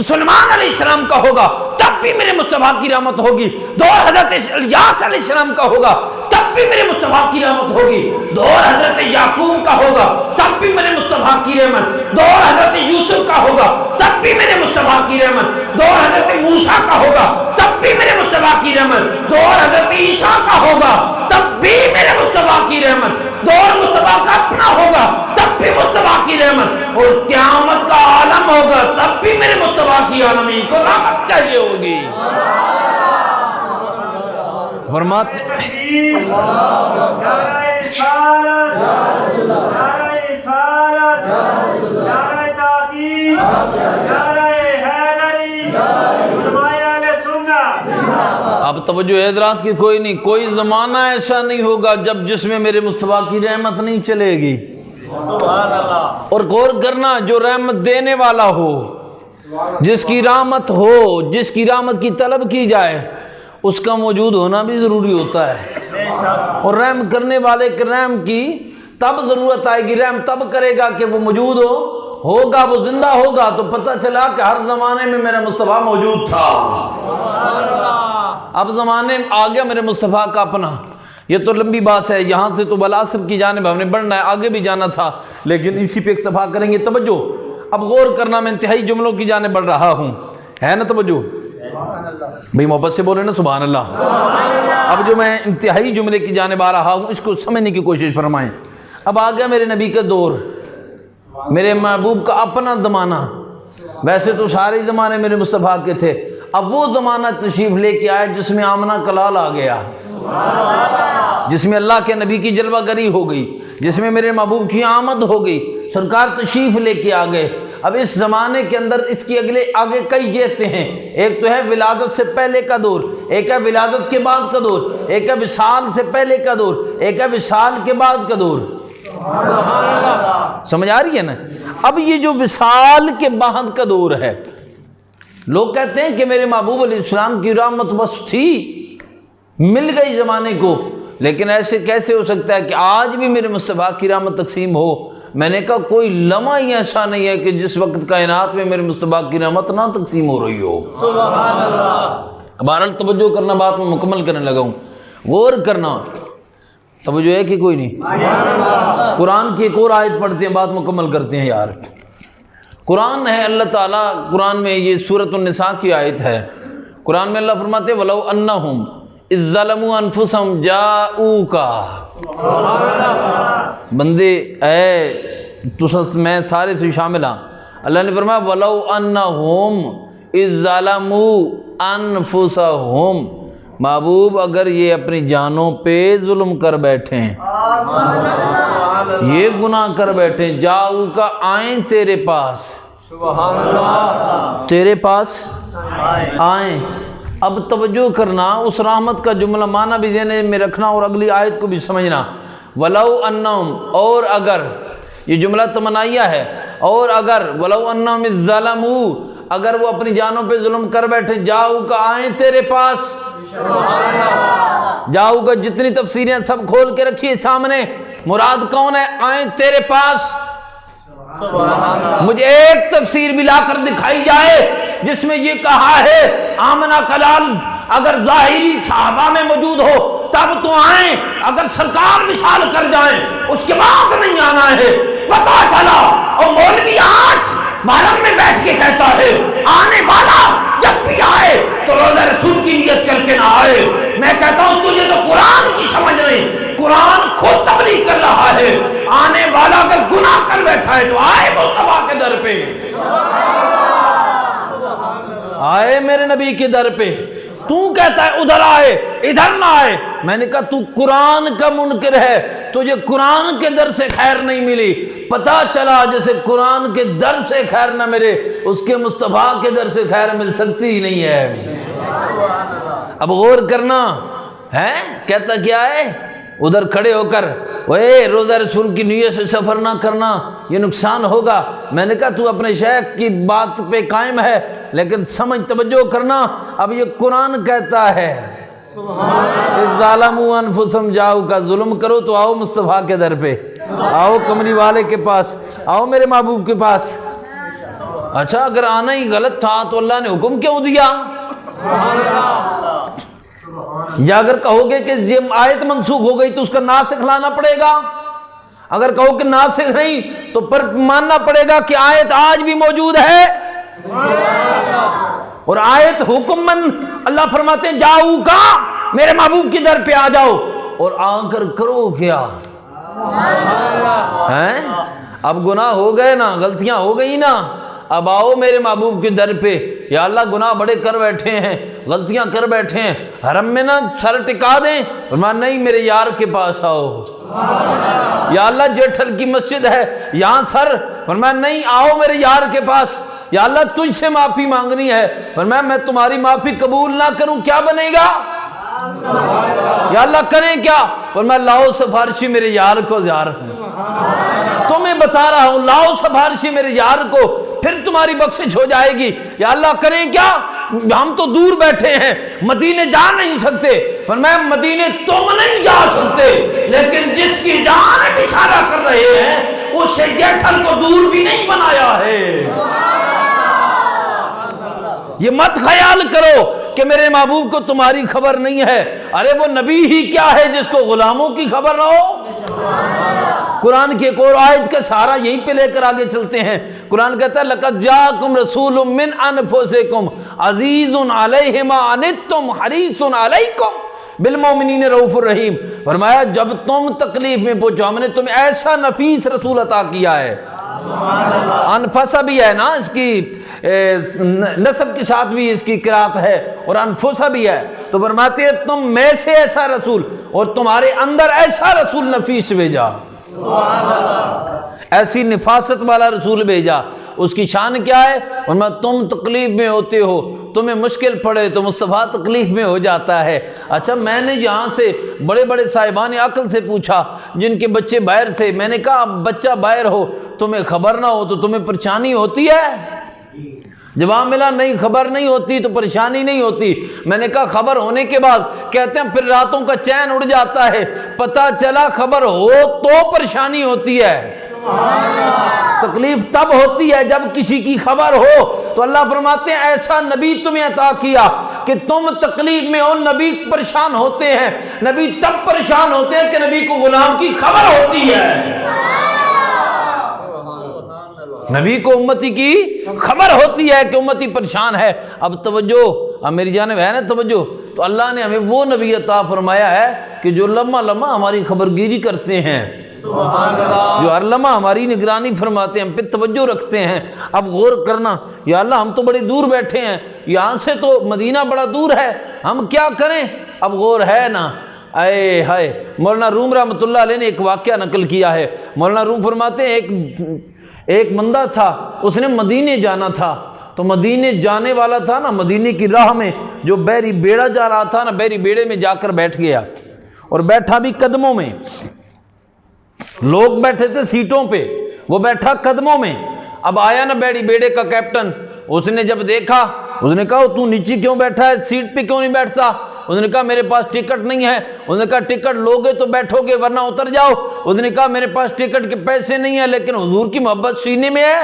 سلیمان علیہ السلام کا ہوگا تب بھی میرے مصطفیٰ کی رحمت ہوگی، دور حضرت الیاس علیہ السلام کا ہوگا تب بھی میرے مصطفیٰ کی رحمت ہوگی، دور حضرت یعقوب کا ہوگا تب بھی میرے مصطفیٰ کی رحمت، دور حضرت یوسف کا ہوگا تب بھی میرے مصطفیٰ کی رحمت، دور حضرت موسیٰ کا ہوگا تب بھی میرے مصطفیٰ کی رحمت، دور حضرت عیسیٰ کا ہوگا تب بھی میرے مصطفیٰ کی رحمت، دور مصطفیٰ کا اپنا ہوگا تب بھی مصطفیٰ کی رحمت، اور قیامت کا عالم ہوگا تب بھی میرے مصطفیٰ کی عالمین کو رحمت چاہیے ہوگی۔ فرماتے اب توجہ حضرات کی کوئی نہیں، کوئی زمانہ ایسا نہیں ہوگا جب جس میں میرے مصطفیٰ کی رحمت نہیں چلے گی۔ سبحان اللہ۔ اور غور کرنا، جو رحمت دینے والا ہو، جس کی رحمت ہو، جس کی رحمت کی طلب کی جائے، اس کا موجود ہونا بھی ضروری ہوتا ہے، اور رحم کرنے والے کے رحم کی تب ضرورت آئے گی، رحم تب کرے گا کہ وہ موجود ہوگا، وہ زندہ ہوگا، تو پتہ چلا کہ ہر زمانے میں میرا مصطفیٰ موجود تھا۔ اب زمانے آ گیا میرے مصطفیٰ کا اپنا، یہ تو لمبی بات ہے، یہاں سے تو بالآصف کی جانب ہم نے بڑھنا ہے، آگے بھی جانا تھا، لیکن اسی پہ اکتفا کریں گے۔ توجہ، اب غور کرنا، میں انتہائی جملوں کی جانب بڑھ رہا ہوں، ہے نا توجہ؟ بھئی محبت سے بولے نا سبحان اللہ۔ اب جو میں انتہائی جملے کی جانب آ رہا ہوں، اس کو سمجھنے کی کوشش فرمائیں۔ اب آ گیا میرے نبی کا دور، میرے محبوب کا اپنا زمانہ، ویسے تو سارے زمانے میرے مصطفیٰ کے تھے، اب وہ زمانہ تشریف لے کے آئے جس میں آمنہ کلال آ گیا، جس میں اللہ کے نبی کی جلوہ گری ہو گئی، جس میں میرے محبوب کی آمد ہو گئی، سرکار تشریف لے کے آ گئے۔ اب اس زمانے کے اندر اس کی آگے کئی جہتیں ہیں، ایک تو ہے ولادت سے پہلے کا دور، ایک ہے ولادت کے بعد کا دور، ایک ہے وصال سے پہلے کا دور، ایک ہے وصال کے بعد کا دور۔ سمجھ آ رہی ہے نا؟ اب یہ جو وصال کے بعد کا دور ہے، لوگ کہتے ہیں کہ میرے محبوب علیہ السلام کی رحمت بس تھی، مل گئی زمانے کو، لیکن ایسے کیسے ہو سکتا ہے کہ آج بھی میرے مصطفیٰ کی رحمت تقسیم ہو؟ میں نے کہا کوئی لمحہ ہی ایسا نہیں ہے کہ جس وقت کائنات میں میرے مصطفیٰ کی رحمت نہ تقسیم ہو رہی ہو۔ سبحان اللہ۔ بہرحال توجہ کرنا، بات میں مکمل کرنے لگا ہوں، غور کرنا، توجہ ہے کہ کوئی نہیں؟ قرآن کی ایک اور آیت پڑھتے ہیں، بات مکمل کرتے ہیں یار۔ قرآن ہے، اللہ تعالیٰ قرآن میں، یہ سورۃ النساء کی آیت ہے، قرآن میں اللہ فرماتے ہیں وَلَوْ أَنَّهُمْ اِذْ ظَلَمُوا أَنفُسَهُمْ جَاءُوكَ، بندے اے تسس میں سارے سے شامل ہاں، اللہ نے فرمایا وَلَوْ أَنَّهُمْ اِذْ ظَلَمُوا أَنفُسَهُمْ، محبوب اگر یہ اپنی جانوں پہ ظلم کر بیٹھیں، یہ گناہ کر بیٹھیں، جاؤ کا آئیں تیرے پاس، سبحان اللہ، تیرے پاس آئیں۔ اب توجہ کرنا، اس رحمت کا جملہ معنی بھی ذہن میں رکھنا اور اگلی آیت کو بھی سمجھنا۔ وَلَوْ أَنَّهُمْ، اور اگر، یہ جملہ تمنائیہ ہے، اور اگر، وَلَوْ أَنَّهُمْ اِذْ ظَلَمُوا، اگر وہ اپنی جانوں پہ ظلم کر بیٹھے، جاؤ کا آئیں تیرے پاس، جاؤ کا جتنی تفسیریں سب کھول کے رکھیے سامنے، مراد کون ہے؟ آئیں تیرے پاس۔ مجھے ایک تفسیر بھی لا کر دکھائی جائے جس میں یہ کہا ہے آمنہ کلال اگر ظاہری صحابہ میں موجود ہو تب تو آئیں، اگر سرکار وصال کر جائیں اس کے بعد نہیں آنا ہے۔ پتہ چلا اور مولوی آج محرم میں بیٹھ کے کہتا ہے آنے والا جب بھی آئے تو روزہ رسول کی نیت کر کے نہ آئے۔ میں کہتا ہوں تجھے تو قرآن کی سمجھ نہیں، قرآن خود تبلیغ کر رہا ہے، آنے والا اگر گناہ کر بیٹھا ہے تو آئے مصطفیٰ کے در پہ، آئے میرے نبی کے در پہ۔ تو کہتا ہے ادھر آئے ادھر نہ آئے، میں نے کہا تو قرآن کا منکر ہے، تجھے قرآن کے در سے خیر نہیں ملی۔ پتہ چلا جیسے قرآن کے در سے خیر نہ ملے اس کے مصطفیٰ کے در سے خیر مل سکتی ہی نہیں ہے۔ اب غور کرنا ہے، کہتا کیا ہے؟ ادھر کھڑے ہو کر اوے روزہ رسول کی نیت سے سفر نہ کرنا، یہ نقصان ہوگا۔ میں نے کہا تو اپنے شیخ کی بات پہ قائم ہے، لیکن سمجھ توجہ کرنا، اب یہ قرآن کہتا ہے ظالموا انفسہم جاؤ کا، ظلم کرو تو آؤ مصطفیٰ کے در پہ، آؤ کملی والے کے پاس، آؤ میرے محبوب کے پاس۔ اچھا اگر آنا ہی غلط تھا تو اللہ نے حکم کیوں دیا؟ یا اگر کہو گے کہ یہ آیت منسوخ ہو گئی تو اس کا ناسخ لانا پڑے گا، اگر کہو کہ ناسخ نہیں تو پر ماننا پڑے گا کہ آیت آج بھی موجود ہے، اور آیت حکمن اللہ فرماتے ہیں جاؤ کا، میرے محبوب کی در پہ آ جاؤ، اور آ کر کرو کیا؟ ہیں؟ اب گناہ ہو گئے نا، غلطیاں ہو گئی نا، اب آؤ میرے محبوب کے در پہ۔ یا اللہ گناہ بڑے کر بیٹھے ہیں، غلطیاں کر بیٹھے ہیں، حرم میں نہ سر ٹکا دیں، فرمایا نہیں میرے یار کے پاس آؤ۔ یا اللہ جیٹھل کی مسجد ہے یہاں سر، فرمایا نہیں آؤ میرے یار کے پاس۔ یا اللہ تجھ سے معافی مانگنی ہے، فرمایا میں تمہاری معافی قبول نہ کروں کیا بنے گا؟ یا اللہ کریں کیا؟ فرمایا لاؤ سفارشی میرے یار کو زیارت ہے، تمہیں بتا رہا ہوں لاؤ سفارشی میرے یار کو، پھر تمہاری بخشش ہو جائے گی۔ یا اللہ کریں کیا؟ ہم تو دور بیٹھے ہیں، مدینے جا نہیں سکتے، فرمایا مدینے تم نہیں جا سکتے، لیکن جس کی جانب اشارہ کر رہے ہیں اسے جیٹھل کو دور بھی نہیں بنایا ہے۔ یہ مت خیال کرو کہ میرے محبوب کو تمہاری خبر نہیں ہے، ارے وہ نبی ہی کیا ہے جس کو غلاموں کی خبر نہ ہو۔ قرآن کی ایک اور آیت کا سہارا یہیں پہ لے کر آگے چلتے ہیں، قرآن کہتا ہے لَقَدْ جَاءَكُمْ رَسُولٌ مِّنْ أَنفُسِكُمْ عَزِيزٌ عَلَيْهِ مَا عَنِتُّمْ حَرِيصٌ عَلَيْكُمْ بِالْمُؤْمِنِينَ رَءُوفٌ رَحِيمٌ، فرمایا جب تم تکلیف میں پہنچو ہم نے تمہیں ایسا نفیس رسول عطا کیا ہے۔ انفسا بھی ہے نا، اس کی نسب کے ساتھ بھی اس کی قرات ہے، اور انفسا بھی ہے، تو فرماتے ہیں تم میں سے ایسا رسول اور تمہارے اندر ایسا رسول نفیس بھیجا، ایسی نفاست والا رسول بھیجا۔ اس کی شان کیا ہے؟ فرمایا تم تکلیف میں ہوتے ہو، تمہیں مشکل پڑے تو مصطفیٰ تکلیف میں ہو جاتا ہے۔ اچھا میں نے یہاں سے بڑے بڑے صاحبان عقل سے پوچھا جن کے بچے باہر تھے، میں نے کہا اب بچہ باہر ہو تمہیں خبر نہ ہو تو تمہیں پریشانی ہوتی ہے؟ جواب ملا نہیں، خبر نہیں ہوتی تو پریشانی نہیں ہوتی۔ میں نے کہا خبر ہونے کے بعد کہتے ہیں پھر راتوں کا چین اڑ جاتا ہے، پتہ چلا خبر ہو تو پریشانی ہوتی ہے، تکلیف تب ہوتی ہے جب کسی کی خبر ہو۔ تو اللہ فرماتے ہیں ایسا نبی تمہیں عطا کیا کہ تم تکلیف میں ہو، نبی پریشان ہوتے ہیں۔ نبی تب پریشان ہوتے ہیں کہ نبی کو غلام کی خبر ہوتی ہے، نبی کو امتی کی خبر ہوتی ہے کہ امتی پریشان ہے۔ اب توجہ، اب میری جانب ہے نا توجہ، تو اللہ نے ہمیں وہ نبی عطا فرمایا ہے کہ جو لمحہ لمحہ ہماری خبر گیری کرتے ہیں، جو ہر لمحہ ہماری نگرانی فرماتے ہیں، ہم پہ توجہ رکھتے ہیں۔ اب غور کرنا، یا اللہ ہم تو بڑے دور بیٹھے ہیں، یہاں سے تو مدینہ بڑا دور ہے، ہم کیا کریں؟ اب غور ہے نا، اے ہائے۔ مولانا روم رحمۃ اللہ علیہ نے ایک واقعہ نقل کیا ہے۔ مولانا روم فرماتے ہیں ایک بندہ تھا، اس نے مدینے جانا تھا، تو مدینے جانے والا تھا نا، مدینے کی راہ میں جو بحری بیڑا جا رہا تھا نا، بحری بیڑے میں جا کر بیٹھ گیا، اور بیٹھا بھی قدموں میں، لوگ بیٹھے تھے سیٹوں پہ، وہ بیٹھا قدموں میں۔ اب آیا نا بحری بیڑے کا کیپٹن، اس نے جب دیکھا، اس نے کہا تو نیچے کیوں بیٹھا ہے، سیٹ پہ کیوں نہیں بیٹھتا؟ اس نے کہا میرے پاس ٹکٹ نہیں ہے۔ اس نے کہا ٹکٹ لوگے تو بیٹھو گے ورنہ اتر جاؤ۔ اس نے کہا میرے پاس ٹکٹ کے پیسے نہیں ہیں لیکن حضور کی محبت سینے میں ہے۔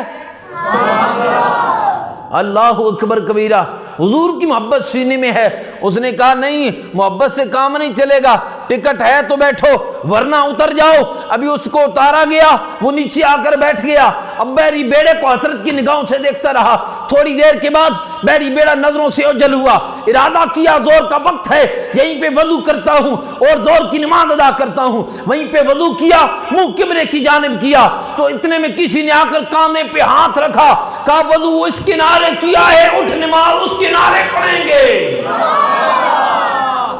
اللہ اکبر کبیرہ، حضور کی محبت سینے میں ہے۔ اس نے کہا نہیں، محبت سے کام نہیں چلے گا، ٹکٹ ہے تو بیٹھو ورنہ اتر جاؤ۔ ابھی اس کو اتارا گیا، وہ نیچے آ کر بیٹھ گیا۔ اب بحری بیڑے کو حسرت کی نگاہوں سے دیکھتا رہا۔ تھوڑی دیر کے بعد بحری بیڑا نظروں سے اوجھل ہوا، ارادہ کیا زور کا وقت ہے، یہیں پہ وضو کرتا ہوں اور زور کی نماز ادا کرتا ہوں۔ وہیں پہ وضو کیا، منہ قبلے کی جانب کیا، تو اتنے میں کسی نے آ کر کاندھے پہ ہاتھ رکھا، کہا وضو اس کنارے کیا ہے، اٹھ نماز اس کنارے پڑھیں گے۔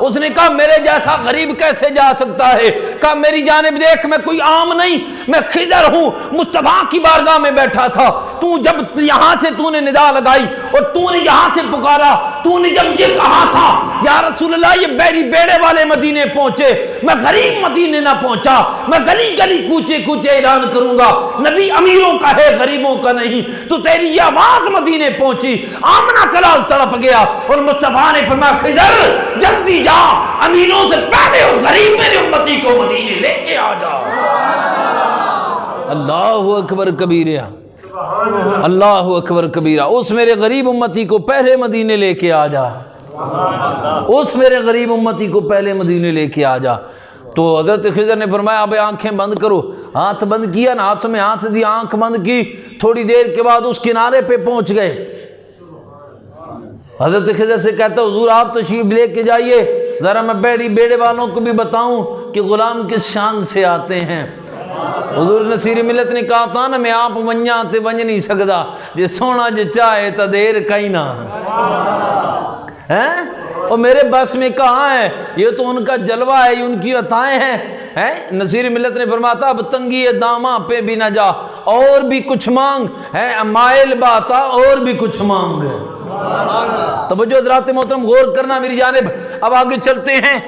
اس نے کہا میرے جیسا غریب کیسے جا سکتا ہے؟ کہا میری جانب دیکھ، میں کوئی عام نہیں، میں خضر ہوں، مصطفیٰ کی بارگاہ میں بیٹھا تھا۔ تو جب یہاں سے تو نے ندا لگائی اور تو نے یہاں سے پکارا، تو نے جب یہ کہا تھا یا رسول اللہ یہ بحری بیڑے والے مدینے پہنچے، میں غریب مدینے نہ پہنچا، میں گلی گلی کوچے کوچے اعلان کروں گا نبی امیروں کا ہے غریبوں کا نہیں، تو تیری یہ آواز مدینے پہنچی۔ آمنہ کلال تڑپ گیا اور مصطفیٰ نے فرمایا خضر جلدی جا، امینوں سے پہلے اس غریب میرے امتی کو مدینے لے کے آ جا۔ اللہ اکبر کبیرہ، اللہ اکبر کبیرہ، اس میرے غریب امتی کو پہلے مدینے لے کے آ جا، اس میرے غریب امتی کو پہلے مدینے لے کے آ جا۔ تو حضرت خضر نے فرمایا اب آنکھیں بند کرو۔ ہاتھ بند کیا نا، ہاتھ میں ہاتھ دی، آنکھ بند کی، تھوڑی دیر کے بعد اس کنارے پہ پہنچ گئے۔ حضرت خضر سے کہتا حضور آپ تشریف لے کے جائیے، ذرا میں بحری بیڑے والوں کو بھی بتاؤں کہ غلام کس شان سے آتے ہیں۔ حضور نصیر ملت نے کہا تھا نا میں آپ ونجاں تے ونج نہیں سکدا، جے سونا جے چاہے تا دیر کئی نہ ہیں، اور میرے بس میں کہاں ہے، یہ تو ان کا جلوہ ہے، یہ ان کی عطائیں ہیں۔ نصیر ملت نے فرمایا تھا اب تنگی داماں پہ بھی نہ جا، اور بھی کچھ مانگ ہے، مائل باتا اور بھی کچھ مانگ۔ توجہ حضرات محترم، غور کرنا میری جانب۔ اب آگے چلتے ہیں،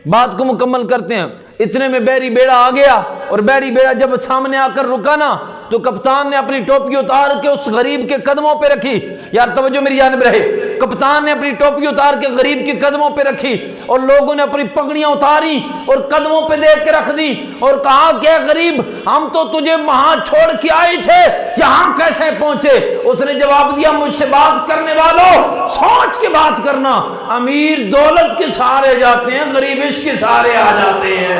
بات کو مکمل کرتے ہیں۔ اتنے میں بحری بیڑا آ گیا، اور بحری بیڑا جب سامنے آ کر رکا نا، تو کپتان نے اپنی ٹوپی اتار کے اس غریب کے قدموں پہ رکھی۔ یار توجہ میری جانب رہے، کپتان نے اپنی ٹوپی اتار کے غریب کے قدموں پہ رکھی، اور لوگوں نے اپنی پگڑیاں اتاری اور قدموں پہ دے کے رکھ دی، اور کہا کہ غریب ہم تو تجھے وہاں چھوڑ کے آئے تھے، یہاں کیسے پہنچے؟ اس نے جواب دیا مجھ سے بات کرنے والوں سوچ کے بات کرنا، امیر دولت کے سہارے جاتے ہیں، غریب عشق کے سہارے آ جاتے ہیں۔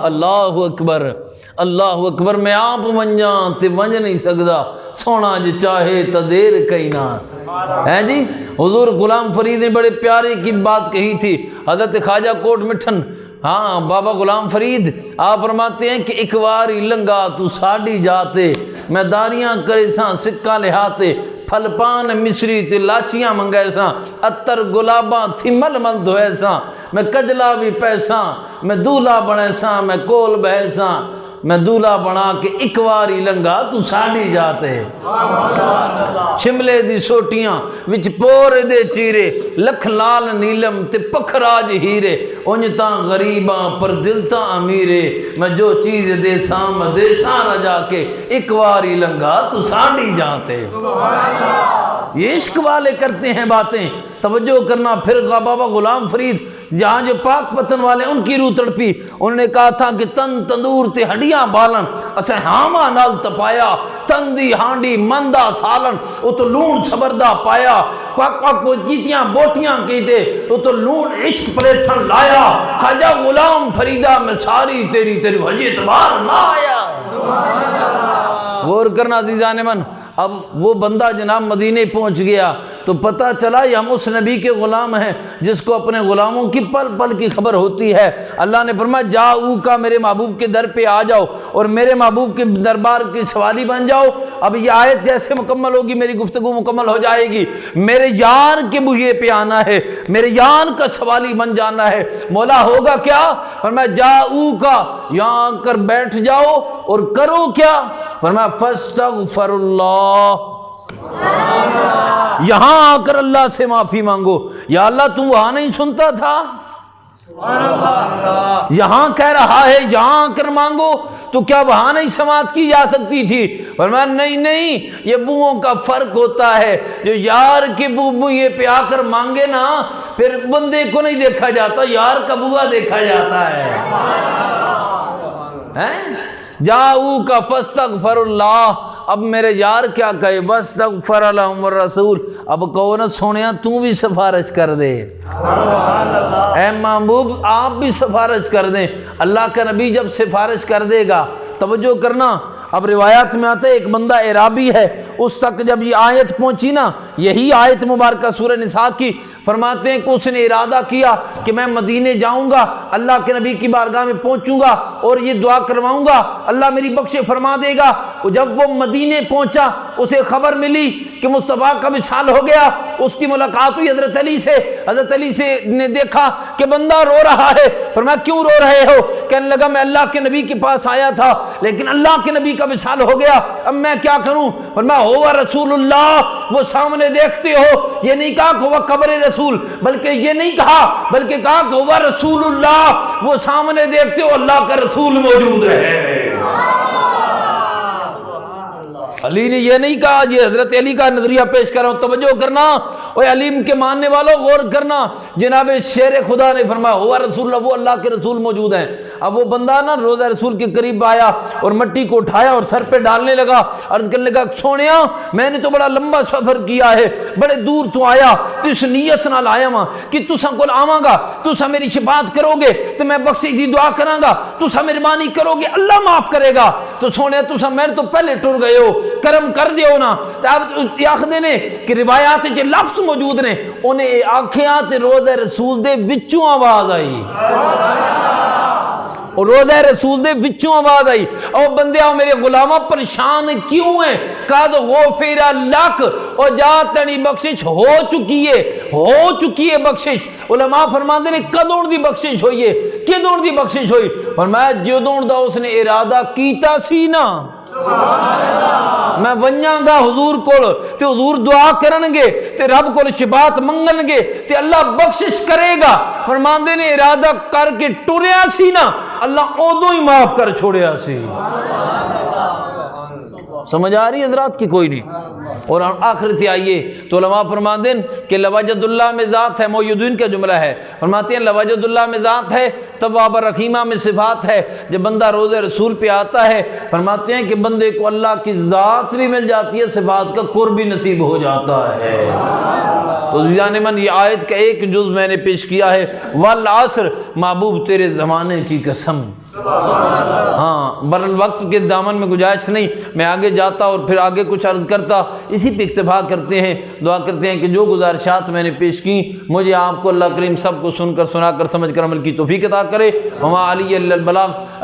اللہ اکبر، اللہ اکبر، میں آپ ونجاں تے ونج نہیں سکدا، سونا جے چاہے تا دیر کئی نہ ہے جی۔ حضور غلام فرید نے بڑے پیارے کی بات کہی تھی، حضرت خواجہ کوٹ مٹھن، ہاں بابا غلام فرید آپ فرماتے ہیں کہ ایک واری لنگا تو ساڑی جاتے، میں داریاں کرے ساں سکہ لہاتے، پھل پان مصری تے لاچیاں منگائے ساں، اتر گلاباں تھی مل مل دھوئے ساں، میں کجلا بھی پیساں، میں دولہ بڑھے ساں، میں کول بہے ساں، میں دولہا بنا کے ایک واری لنگا تو ساڑی جاتے شملے دی سوٹیاں وچ پورے دے چیرے لکھ لال نیلم تے پکھراج ہیرے انجتاں غریباں پر دلتاں امیرے میں جو چیز دے سام دے سارا جا کے ایک واری لنگا تو ساڑی جاتے یہ عشق والے کرتے ہیں باتیں توجہ کرنا پھر بابا غلام فرید جہاں جو پاک پتن والے ان کی روح تڑپی انہوں نے کہا تھا کہ تن تندور تے ہڈیاں بالن اسے ہاما نال تپایا تن دی ہانڈی مندہ سالن وہ تو لون سبردہ پایا پاک پاک کو کیتیاں بوٹیاں کیتے وہ تو لون عشق پلیٹھن لایا خواجہ غلام فریدہ میں ساری تیری حج اعتبار نہ آیا غور کرنا عزیزان من اب وہ بندہ جناب مدینے پہنچ گیا تو پتہ چلا یہ ہم اس نبی کے غلام ہیں جس کو اپنے غلاموں کی پل پل کی خبر ہوتی ہے اللہ نے فرمایا جاؤ کا میرے محبوب کے در پہ آ جاؤ اور میرے محبوب کے دربار کی سوالی بن جاؤ اب یہ آیت جیسے مکمل ہوگی میری گفتگو مکمل ہو جائے گی میرے یار کے بوئے پہ آنا ہے میرے یار کا سوالی بن جانا ہے مولا ہوگا کیا فرمایا جاؤ کا یہاں کر بیٹھ جاؤ اور کرو کیا فرمایا فاستغفر اللہ یہاں آ کر اللہ سے معافی مانگو یا اللہ تم وہاں نہیں سنتا تھا یہاں کہہ رہا ہے یہاں آ کر مانگو تو کیا وہاں نہیں سماعت کی جا سکتی تھی فرمایا نہیں یہ بوؤں کا فرق ہوتا ہے جو یار کے بوئے پہ آ کر مانگے نا پھر بندے کو نہیں دیکھا جاتا یار کا بوا دیکھا جاتا ہے جاؤ کا فاستغفر اللہ اب میرے یار کیا کہے واستغفر لهم الرسول اب کہو نا سونیا تو بھی سفارش کر دے اے محبوب آپ بھی سفارش کر دیں اللہ کا نبی جب سفارش کر دے گا توجہ کرنا اب روایات میں آتا ہے ایک بندہ اعرابی ہے اس تک جب یہ آیت پہنچی نا یہی آیت مبارکہ سورہ نساء کی فرماتے ہیں کہ اس نے ارادہ کیا کہ میں مدینے جاؤں گا اللہ کے نبی کی بارگاہ میں پہنچوں گا اور یہ دعا کرواؤں گا اللہ میری بخشے فرما دے گا جب وہ مدینے پہنچا اسے خبر ملی کہ مصطفیٰ کا وصال ہو گیا اس کی ملاقات ہوئی حضرت علی سے نے دیکھا کہ بندہ رو رہا ہے فرمایا کیوں رو رہے ہو کہنے لگا میں اللہ کے نبی کے پاس آیا تھا لیکن اللہ کے نبی کا وصال ہو گیا اب میں کیا کروں فرمایا ہوا رسول اللہ وہ سامنے دیکھتے ہو یہ نہیں کہا کہ وہ قبر رسول بلکہ یہ نہیں کہا بلکہ کہا کہ ہوا رسول اللہ وہ سامنے دیکھتے ہو اللہ کا رسول موجود ہے علی نے یہ نہیں کہا یہ حضرت علی کا نظریہ پیش کر رہا ہوں توجہ کرنا اور علیم کے ماننے والوں غور کرنا جناب شیر خدا نے فرمایا ہوا رسول اللہ وہ اللہ کے رسول موجود ہیں اب وہ بندہ نا روزہ رسول کے قریب آیا اور مٹی کو اٹھایا اور سر پہ ڈالنے لگا عرض کرنے لگا سونیا میں نے تو بڑا لمبا سفر کیا ہے بڑے دور تو آیا تو اس نیت نال آیا ماں کہ تساں کول آواں گا تساں میری شفاعت کرو گے تو میں بخشش دی دعا کراں گا تساں مہربانی کرو گے اللہ معاف کرے گا تو سونیا تساں میں تو پہلے ٹر گئے ہو کرم کر دیو نا اب آخدے نے کہ روایات جو لفظ موجود نے انہیں آنکھیاں تے روزہ رسول دے وچوں آواز آئی اور روزہ رسول دے وچوں آواز آئی اور بندے میرے غلامہ پریشان کیوں ہیں قد غفر لک اور جا تنی بخشش ہو چکی ہے بخشش علماء فرماندے نے کدوں دی بخشش ہوئی ہے کدوں دی بخشش ہوئی فرمایا جدوں دا اس نے ارادہ کیتا سی نا میں ونجاں گا حضور کول تے حضور دعا کرن گے تے رب کول شفاعت منگن گے تے اللہ بخشش کرے گا فرماندے نے ارادہ کر کے ٹریا سی نا اللہ اودوں ہی معاف کر چھوڑیا سی سمجھ آ رہی حضرات کی کوئی نہیں اور آخرت آئیے تو علماء فرماتے ہیں کہ لوجد اللہ میں ذات ہے موجودین کا جملہ ہے فرماتے ہیں لوجد اللہ میں ذات ہے تواب رحیمہ میں صفات ہے جب بندہ روز رسول پہ آتا ہے فرماتے ہیں کہ بندے کو اللہ کی ذات بھی مل جاتی ہے صفات کا قرب بھی نصیب ہو جاتا ہے تو عزیزان من یہ آیت کا ایک جز میں نے پیش کیا ہے والعصر محبوب تیرے زمانے کی قسم ہاں برالوقت کے دامن میں گنجائش نہیں میں آگے جاتا اور پھر آگے کچھ عرض کرتا اسی پہ اکتفا کرتے ہیں دعا کرتے ہیں کہ جو گزارشات میں نے پیش کی مجھے آپ کو اللہ کریم سب کو سن کر سنا کر سمجھ کر عمل کی توفیق عطا کرے وما علی الا البلاغ